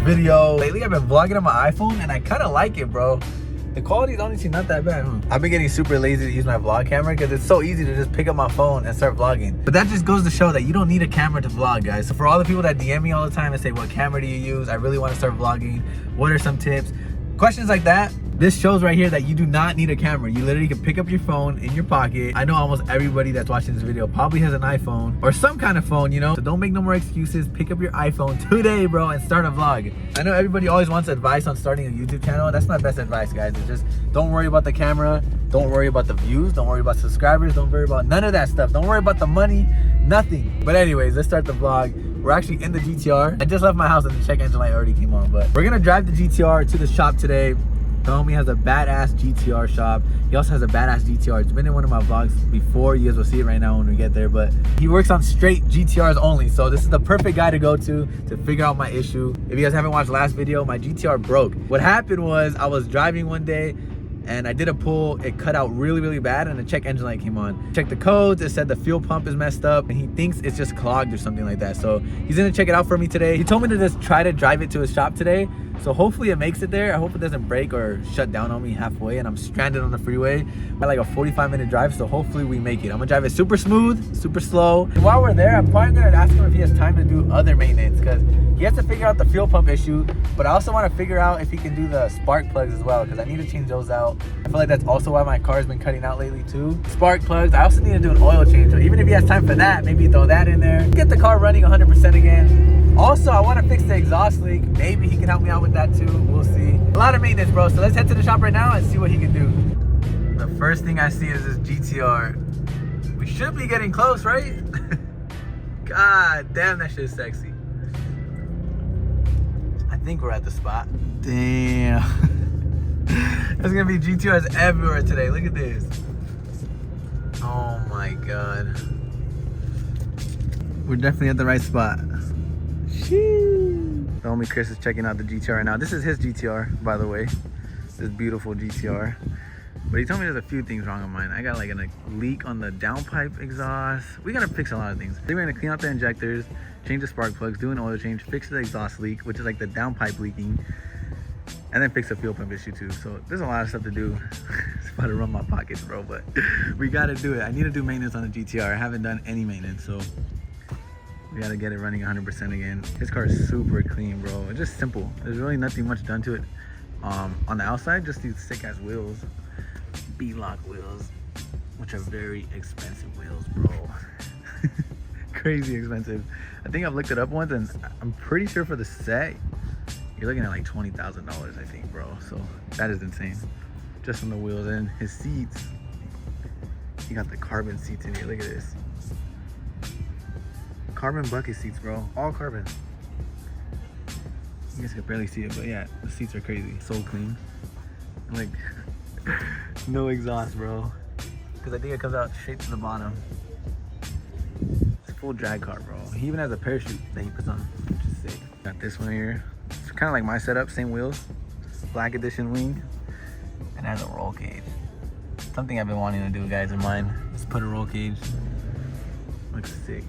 video. Lately I've been vlogging on my iPhone and I kind of like it, bro. The quality's honestly not that bad. I've been getting super lazy to use my vlog camera because it's so easy to just pick up my phone and start vlogging. But that just goes to show that you don't need a camera to vlog, guys. So for all the people that DM me all the time and say, what camera do you use? I really want to start vlogging. What are some tips? Questions like that. This shows right here that you do not need a camera. You literally can pick up your phone in your pocket. I know almost everybody that's watching this video probably has an iPhone or some kind of phone, you know? So don't make no more excuses. Pick up your iPhone today, bro, and start a vlog. I know everybody always wants advice on starting a YouTube channel. That's not best advice, guys. It's just don't worry about the camera. Don't worry about the views. Don't worry about subscribers. Don't worry about none of that stuff. Don't worry about the money, nothing. But anyways, let's start the vlog. We're actually in the GTR. I just left my house and the check engine light already came on, but we're gonna drive the GTR to the shop today. The homie has a badass GTR shop. He also has a badass GTR. It's been in one of my vlogs before. You guys will see it right now when we get there, but he works on straight GTRs only. So this is the perfect guy to go to figure out my issue. If you guys haven't watched last video, my GTR broke. What happened was I was driving one day and I did a pull. It cut out really, really bad and the check engine light came on. Checked the codes, it said the fuel pump is messed up and he thinks it's just clogged or something like that. So he's gonna check it out for me today. He told me to just try to drive it to his shop today. So hopefully it makes it there. I hope it doesn't break or shut down on me halfway and I'm stranded on the freeway. By like a 45-minute drive, so hopefully we make it. I'm gonna drive it super smooth, super slow. And while we're there, I'm probably gonna ask him if he has time to do other maintenance because he has to figure out the fuel pump issue, but I also wanna figure out if he can do the spark plugs as well because I need to change those out. I feel like that's also why my car's been cutting out lately too. Spark plugs, I also need to do an oil change. So even if he has time for that, maybe throw that in there. Get the car running 100% again. Also, I want to fix the exhaust leak. Maybe he can help me out with that too. We'll see. A lot of maintenance, bro. So let's head to the shop right now and see what he can do. The first thing I see is this GTR. We should be getting close, right? God damn, that shit is sexy. I think we're at the spot. Damn. There's gonna be GTRs everywhere today. Look at this. Oh my God. We're definitely at the right spot. Sheesh. The homie Chris is checking out the GTR right now. This is his GTR, by the way. This beautiful GTR. But he told me there's a few things wrong on mine. I got like a leak on the downpipe exhaust. We gotta fix a lot of things. We're gonna clean out the injectors, change the spark plugs, do an oil change, fix the exhaust leak, which is like the downpipe leaking, and then fix the fuel pump issue too. So there's a lot of stuff to do. It's about to run my pockets, bro, but we gotta do it. I need to do maintenance on the GTR. I haven't done any maintenance, so we gotta get it running 100% again. His car is super clean, bro. It's just simple. There's really nothing much done to it. On the outside, just these sick ass wheels, B-lock wheels, which are very expensive wheels, bro. Crazy expensive. I think I've looked it up once, and I'm pretty sure for the set, you're looking at like $20,000, I think, bro. So that is insane. Just on the wheels and his seats. You got the carbon seats in here. Look at this. Carbon bucket seats, bro. All carbon. You guys can barely see it, but yeah, the seats are crazy. So clean. Like, no exhaust, bro. Because I think it comes out straight to the bottom. It's a full drag car, bro. He even has a parachute that he puts on, which is sick. Got this one here. It's kind of like my setup, same wheels. Black edition wing. And has a roll cage. Something I've been wanting to do, guys, in mine. Just put a roll cage. Looks sick.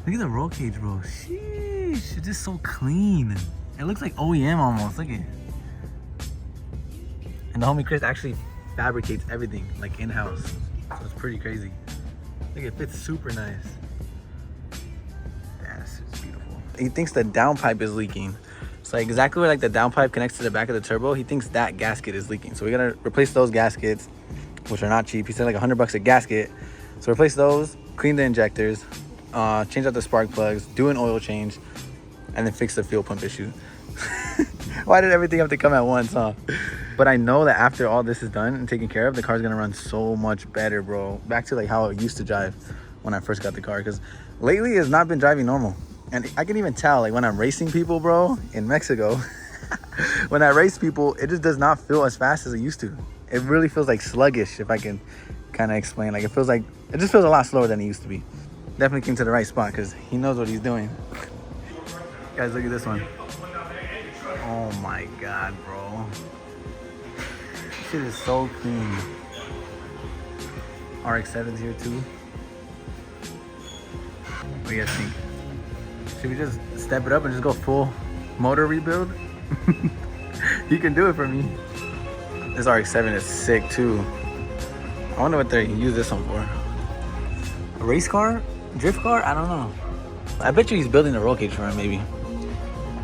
Look at the roll cage, bro. Sheesh, it's just so clean. It looks like OEM almost. Look at it. And the homie Chris actually fabricates everything like in-house. So it's pretty crazy. Look, it fits super nice. Yeah, it's beautiful. He thinks the downpipe is leaking. So exactly where like the downpipe connects to the back of the turbo, he thinks that gasket is leaking. So we gotta replace those gaskets, which are not cheap. He said like $100 a gasket. So replace those, clean the injectors, change out the spark plugs, do an oil change, and then fix the fuel pump issue. Why did everything have to come at once, huh? But I know that after all this is done and taken care of, the car's gonna run so much better, bro. Back to like how it used to drive when I first got the car, because lately it's not been driving normal. And I can even tell, like when I'm racing people, bro, in Mexico, when I race people, it just does not feel as fast as it used to. It really feels like sluggish, if I can kind of explain. Like it just feels a lot slower than it used to be. Definitely came to the right spot because he knows what he's doing. Guys, look at this one. Oh my God, bro. This shit is so clean. RX-7's here too. What do you guys think? Should we just step it up and just go full motor rebuild? You can do it for me. This RX-7 is sick too. I wonder what they use this one for. A race car? Drift car? I don't know. I bet you he's building a roll cage for him, maybe.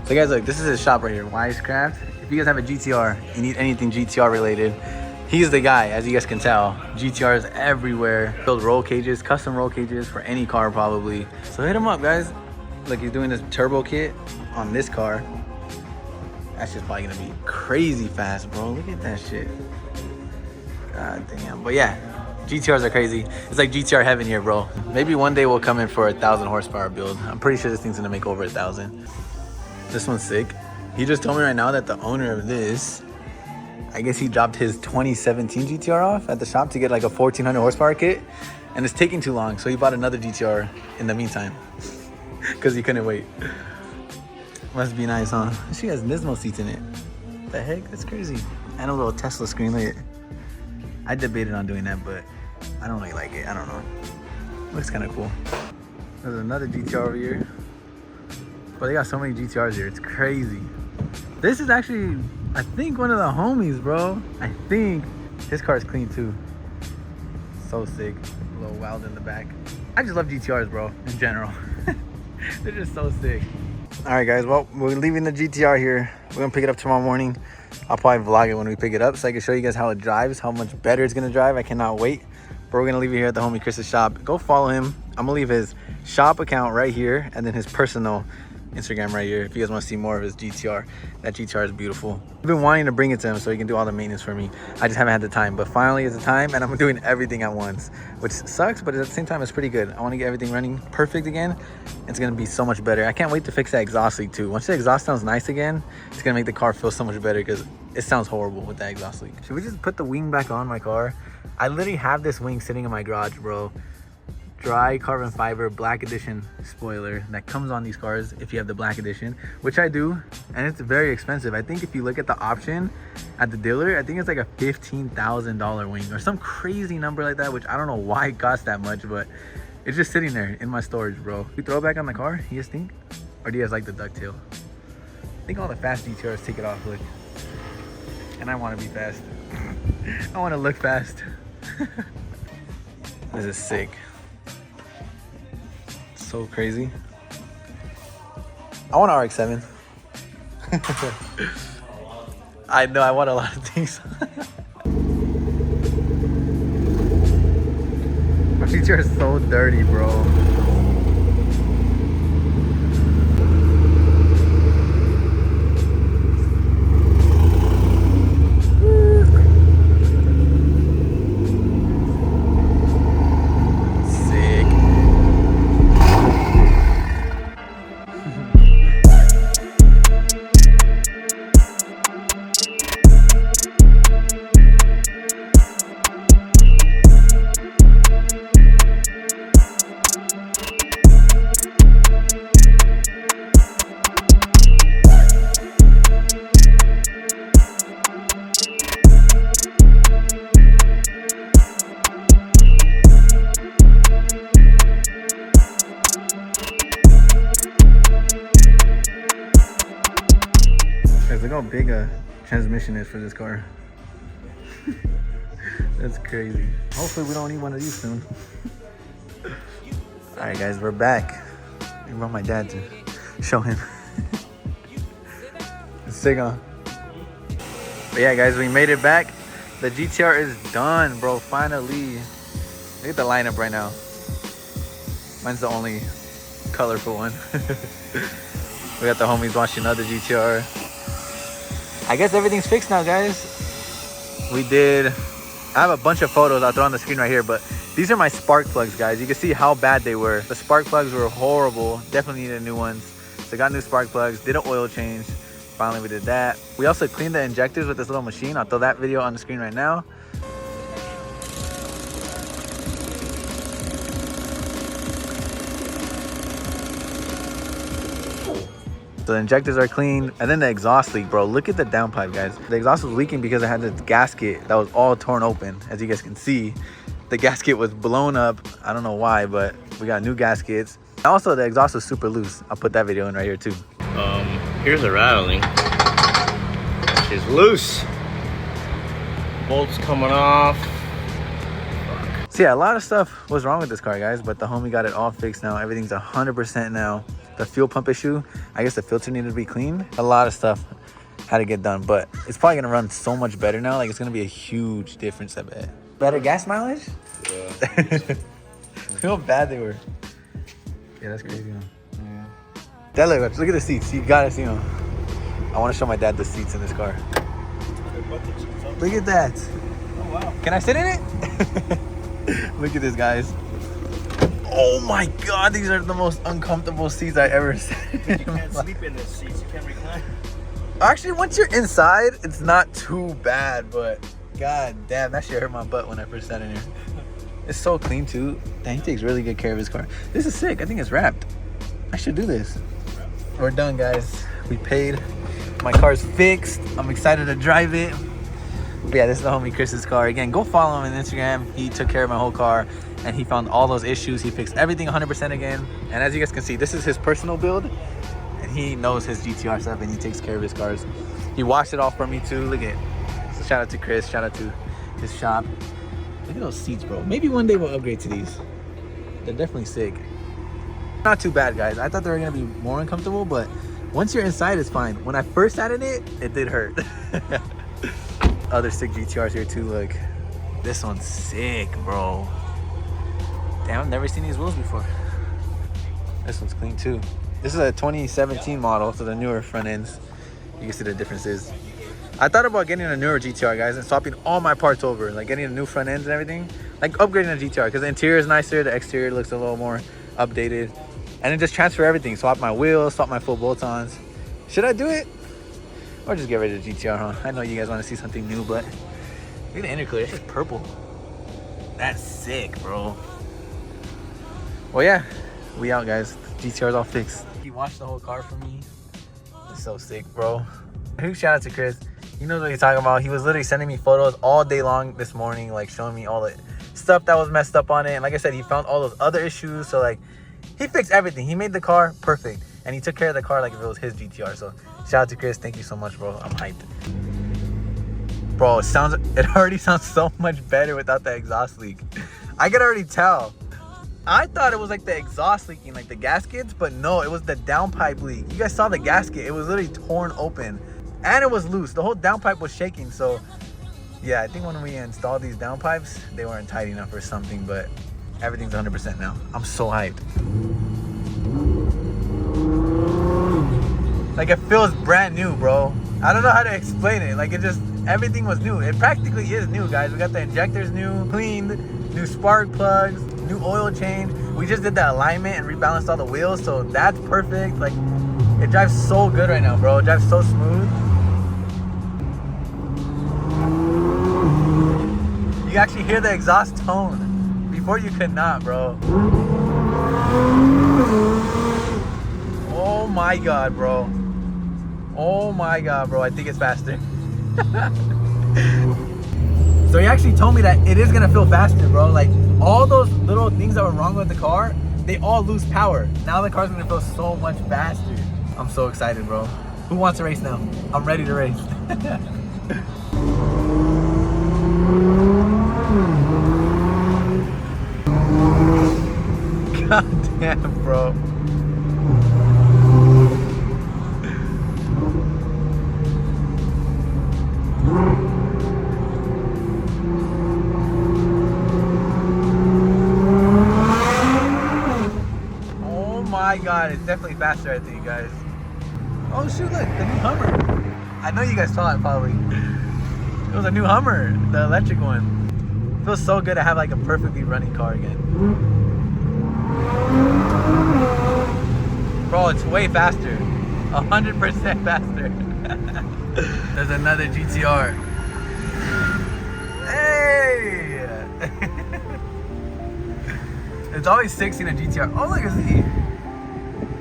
So guys, look, this is his shop right here, Wisecraft. If you guys have a GTR, you need anything GTR related, he's the guy, as you guys can tell. GTRs everywhere. Build roll cages, custom roll cages for any car probably. So hit him up, guys. Look, he's doing this turbo kit on this car. That's just probably gonna be crazy fast, bro. Look at that shit. God damn. But yeah, GTRs are crazy. It's like GTR heaven here, bro. Maybe one day we'll come in for a 1,000 horsepower build. I'm pretty sure this thing's gonna make over 1,000. This one's sick. He just told me right now that the owner of this, I guess he dropped his 2017 GTR off at the shop to get like a 1,400 horsepower kit, and it's taking too long, so he bought another GTR in the meantime because he couldn't wait. Must be nice, huh? She has Nismo seats in it. What the heck? That's crazy. And a little Tesla screen. Look at it. I debated on doing that, but I don't really like it. I don't know. Looks kind of cool. There's another GTR over here. But they got so many GTRs here. It's crazy. This is actually, I think, one of the homies, bro. I think his car is clean too. So sick. A little wild in the back. I just love GTRs, bro, in general. They're just so sick. All right, guys. Well, we're leaving the GTR here. We're gonna pick it up tomorrow morning. I'll probably vlog it when we pick it up so I can show you guys how it drives, how much better it's gonna drive. I cannot wait. But we're gonna leave it here at the homie Chris's shop. Go follow him. I'm gonna leave his shop account right here and then his personal Instagram right here if you guys want to see more of his GTR. That GTR is beautiful. I've been wanting to bring it to him so he can do all the maintenance for me. I just haven't had the time, but finally it's the time and I'm doing everything at once, which sucks, but at the same time it's pretty good. I want to get everything running perfect again. It's gonna be so much better. I can't wait to fix that exhaust leak too. Once the exhaust sounds nice again, it's gonna make the car feel so much better because it sounds horrible with that exhaust leak. Should we just put the wing back on my car? I literally have this wing sitting in my garage, bro. Dry carbon fiber black edition spoiler that comes on these cars if you have the black edition, which I do, and it's very expensive. I think if you look at the option at the dealer, I think it's like a $15,000 wing or some crazy number like that, which I don't know why it costs that much, but it's just sitting there in my storage, bro. You throw it back on the car, you guys think? Or do you guys like the ducktail? I think all the fast GTRs take it off, look. And I want to be fast. I want to look fast. This is sick. So crazy. I want an RX-7. I know, I want a lot of things. My GTR is so dirty, bro. Look how big a transmission is for this car. That's crazy. Hopefully we don't need one of these soon. All right, guys, we're back. I brought my dad to show him. It's sick, huh? But yeah, guys, we made it back. The GTR is done, bro. Finally. Look at the lineup right now. Mine's the only colorful one. We got the homies watching another GTR. I guess everything's fixed now, guys. I have a bunch of photos I'll throw on the screen right here, but these are my spark plugs, guys. You can see how bad they were. The spark plugs were horrible. Definitely needed new ones. So I got new spark plugs, did an oil change. Finally, we did that. We also cleaned the injectors with this little machine. I'll throw that video on the screen right now. So the injectors are clean, and then the exhaust leak, bro. Look at the downpipe, guys. The exhaust was leaking because I had this gasket that was all torn open. As you guys can see, the gasket was blown up. I don't know why, but we got new gaskets. Also, the exhaust was super loose. I'll put that video in right here too. Here's the rattling. is loose. Bolts coming off. So yeah, a lot of stuff was wrong with this car, guys, but the homie got it all fixed now. Everything's 100% now. The fuel pump issue, I guess the filter needed to be cleaned. A lot of stuff had to get done, but it's probably gonna run so much better now. Like, it's gonna be a huge difference, I bet. Better gas mileage? Yeah. Feel bad they were. Yeah, that's crazy, huh? Yeah. Dad, look at the seats. You gotta see them. I want to show my dad the seats in this car. Look at that. Oh, wow. Can I sit in it? Look at this, guys. Oh my God, these are the most uncomfortable seats I ever sat in. You can't sleep in this seats. You can't recline. Actually, once you're inside, it's not too bad, but God damn, that shit hurt my butt when I first sat in here. It's so clean too. Dang, he takes really good care of his car. This is sick. I think it's wrapped. I should do this. We're done, guys. We paid. My car's fixed. I'm excited to drive it. But yeah, this is the homie Chris's car. Again, go follow him on Instagram. He took care of my whole car and he found all those issues. He fixed everything 100% again. And as you guys can see, this is his personal build and he knows his GTR stuff and he takes care of his cars. He washed it off for me too. Look at it. So shout out to Chris. Shout out to his shop. Look at those seats, bro. Maybe one day we'll upgrade to these. They're definitely sick. Not too bad, guys. I thought they were gonna be more uncomfortable, but once you're inside, it's fine. When I first sat in it, it did hurt. Other sick GTRs here too. Look, this one's sick, bro. Damn, I've never seen these wheels before. This one's clean too. This is a 2017 model, so the newer front ends. You can see the differences. I thought about getting a newer GTR, guys, and swapping all my parts over, like getting a new front ends and everything, like upgrading a GTR, because the interior is nicer, the exterior looks a little more updated, and then just transfer everything, swap my wheels, swap my full bolt-ons. Should I do it? Or just get rid of the GTR, huh? I know you guys want to see something new, but look at the intercooler. It's just purple. That's sick, bro. Well, yeah, we out, guys. GTR's all fixed. He washed the whole car for me. It's so sick, bro. Huge shout out to Chris. He knows what he's talking about. He was literally sending me photos all day long this morning, like showing me all the stuff that was messed up on it. And like I said, he found all those other issues. So like, he fixed everything. He made the car perfect. And he took care of the car like if it was his GTR. So shout out to Chris. Thank you so much, bro. I'm hyped. Bro, it already sounds so much better without the exhaust leak. I could already tell. I thought it was like the exhaust leaking, like the gaskets, but no, it was the downpipe leak. You guys saw the gasket. It was literally torn open and it was loose. The whole downpipe was shaking. So yeah, I think when we installed these downpipes, they weren't tight enough or something, but everything's 100% now. I'm so hyped. Like, it feels brand new, bro. I don't know how to explain it. Like, everything was new. It practically is new, guys. We got the injectors new, cleaned, new spark plugs, new oil change. We just did the alignment and rebalanced all the wheels, so that's perfect. Like, it drives so good right now, bro. It drives so smooth. You actually hear the exhaust tone. Before you could not, bro. Oh my God, bro. Oh my God, bro. I think it's faster. So he actually told me that it is gonna feel faster, bro. Like, all those little things that were wrong with the car, they all lose power. Now the car's gonna feel so much faster. I'm so excited, bro. Who wants to race now? I'm ready to race. God damn, bro. My God, it's definitely faster, I think, guys. Oh shoot, look, the new Hummer. I know you guys saw it probably. It was a new Hummer, the electric one. It feels so good to have like a perfectly running car again. Bro, it's way faster. 100% faster. There's another GTR. Hey! It's always 16 a GTR. Oh, look, it's the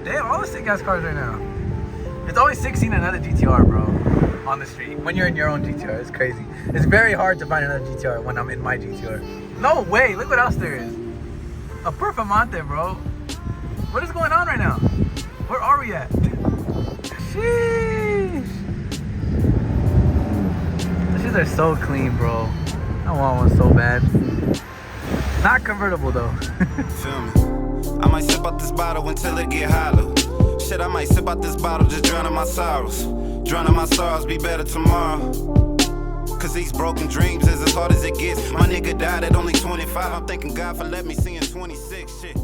damn, all the sick ass cars right now. It's always 16 another GTR, bro, on the street. When you're in your own GTR, it's crazy. It's very hard to find another GTR when I'm in my GTR. No way, look what else there is. A Performante, bro. What is going on right now? Where are we at? Sheesh. These are so clean, bro. I want one so bad. Not convertible though. Feel me? I might sip out this bottle until it get hollow. Shit, I might sip out this bottle, just drowning my sorrows. Drowning my sorrows, be better tomorrow. Cause these broken dreams is as hard as it gets. My nigga died at only 25. I'm thanking God for letting me see in 26. Shit.